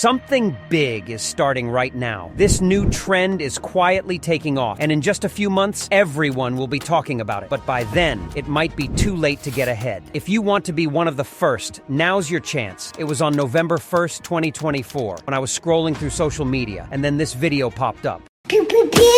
Something big is starting right now. This new trend is quietly taking off, and in just a few months, everyone will be talking about it. But by then, it might be too late to get ahead. If you want to be one of the first, now's your chance. It was on November 1st, 2024, when I was scrolling through social media, and then this video popped up. Pew, pew, pew.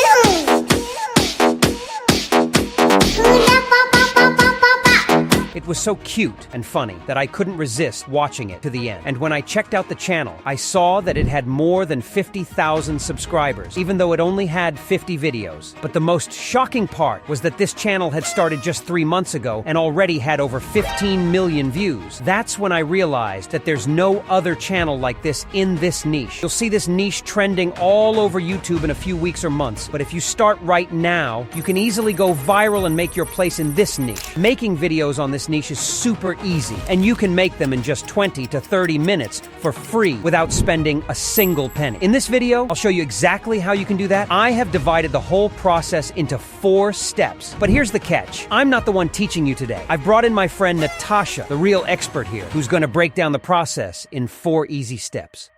It was so cute and funny that I couldn't resist watching it to the end. And when I checked out the channel, I saw that it had more than 50,000 subscribers, even though it only had 50 videos. But the most shocking part was that this channel had started just 3 months ago and already had over 15 million views. That's when I realized that there's no other channel like this in this niche. You'll see this niche trending all over YouTube in a few weeks or months, but if you start right now, you can easily go viral and make your place in this niche. Making videos on this niche is super easy, and you can make them in just 20 to 30 minutes for free without spending a single penny. In this video, I'll show you exactly how you can do that. I have divided the whole process into 4 steps. But here's the catch. I'm not the one teaching you today. I've brought in my friend Natasha, the real expert here, who's going to break down the process in 4 easy steps.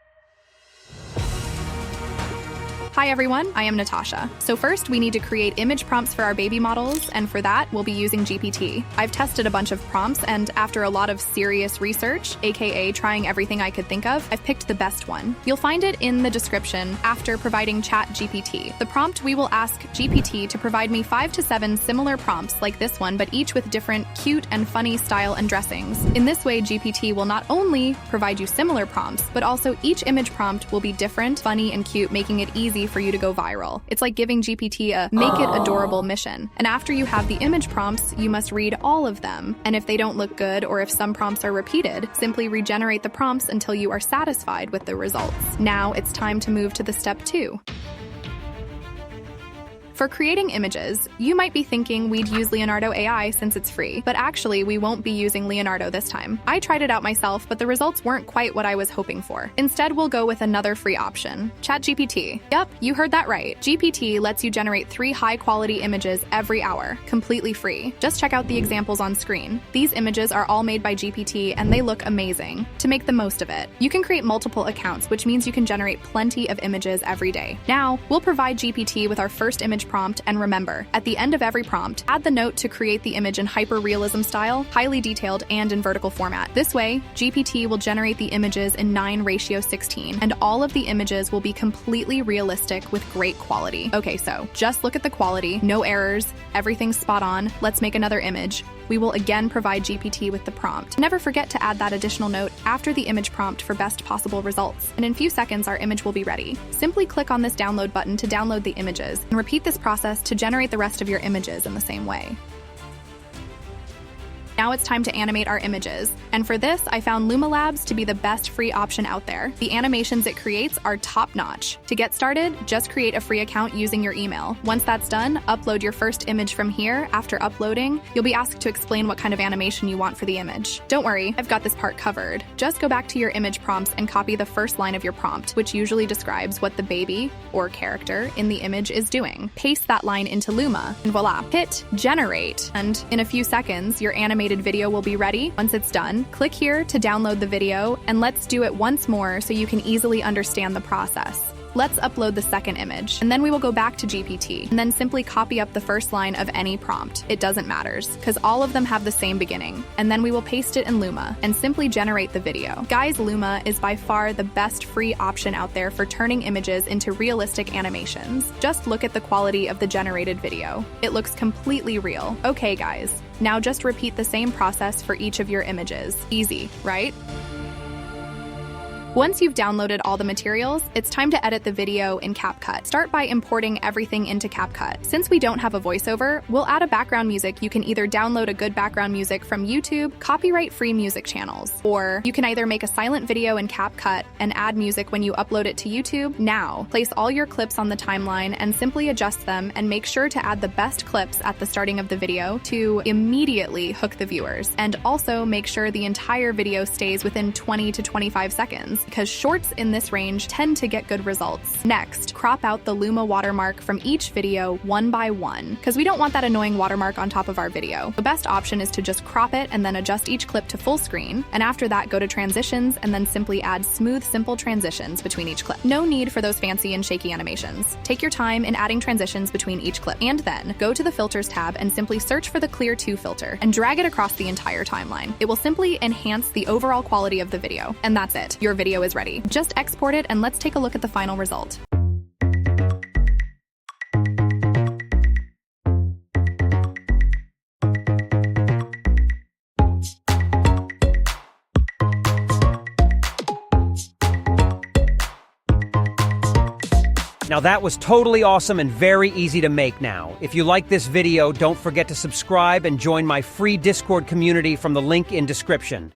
Hi everyone, I am Natasha. So first we need to create image prompts for our baby models, and for that we'll be using GPT. I've tested a bunch of prompts, and after a lot of serious research, aka trying everything I could think of, I've picked the best one. You'll find it in the description after providing ChatGPT. The prompt, we will ask GPT to provide me 5 to 7 similar prompts like this one, but each with different cute and funny style and dressings. In this way, GPT will not only provide you similar prompts, but also each image prompt will be different, funny, and cute, making it easy for you to go viral. It's like giving GPT a make it adorable mission. And after you have the image prompts, you must read all of them. And if they don't look good, or if some prompts are repeated, simply regenerate the prompts until you are satisfied with the results. Now it's time to move to the step 2. For creating images, you might be thinking we'd use Leonardo AI since it's free, but actually we won't be using Leonardo this time. I tried it out myself, but the results weren't quite what I was hoping for. Instead, we'll go with another free option, ChatGPT. Yep, you heard that right. GPT lets you generate 3 high-quality images every hour, completely free. Just check out the examples on screen. These images are all made by GPT and they look amazing. To make the most of it, you can create multiple accounts, which means you can generate plenty of images every day. Now, we'll provide GPT with our first image prompt, and remember, at the end of every prompt, add the note to create the image in hyper-realism style, highly detailed, and in vertical format. This way, GPT will generate the images in 9:16, and all of the images will be completely realistic with great quality. Okay, so just look at the quality, no errors, everything's spot on. Let's make another image. We will again provide GPT with the prompt. Never forget to add that additional note after the image prompt for best possible results. And in a few seconds, our image will be ready. Simply click on this download button to download the images, and repeat this process to generate the rest of your images in the same way. Now it's time to animate our images. And for this, I found Luma Labs to be the best free option out there. The animations it creates are top-notch. To get started, just create a free account using your email. Once that's done, upload your first image from here. After uploading, you'll be asked to explain what kind of animation you want for the image. Don't worry, I've got this part covered. Just go back to your image prompts and copy the first line of your prompt, which usually describes what the baby or character in the image is doing. Paste that line into Luma, and voila, hit generate. And in a few seconds, your animated video will be ready. Once it's done, click here to download the video, and let's do it once more so you can easily understand the process. Let's upload the second image, and then we will go back to GPT, and then simply copy up the first line of any prompt. It doesn't matter, because all of them have the same beginning. And then we will paste it in Luma, and simply generate the video. Guys, Luma is by far the best free option out there for turning images into realistic animations. Just look at the quality of the generated video. It looks completely real. Okay guys, now just repeat the same process for each of your images. Easy, right? Once you've downloaded all the materials, it's time to edit the video in CapCut. Start by importing everything into CapCut. Since we don't have a voiceover, we'll add a background music. You can either download a good background music from YouTube, copyright-free music channels, or you can either make a silent video in CapCut and add music when you upload it to YouTube. Now, place all your clips on the timeline and simply adjust them, and make sure to add the best clips at the starting of the video to immediately hook the viewers. And also make sure the entire video stays within 20 to 25 seconds. because shorts in this range tend to get good results. Next, crop out the Luma watermark from each video one by one, because we don't want that annoying watermark on top of our video. The best option is to just crop it and then adjust each clip to full screen, and after that go to transitions and then simply add smooth, simple transitions between each clip. No need for those fancy and shaky animations. Take your time in adding transitions between each clip, and then go to the Filters tab and simply search for the Clear 2 filter and drag it across the entire timeline. It will simply enhance the overall quality of the video. And that's it. Your video is ready. Just export it and let's take a look at the final result. Now that was totally awesome and very easy to make now. If you like this video, don't forget to subscribe and join my free Discord community from the link in description.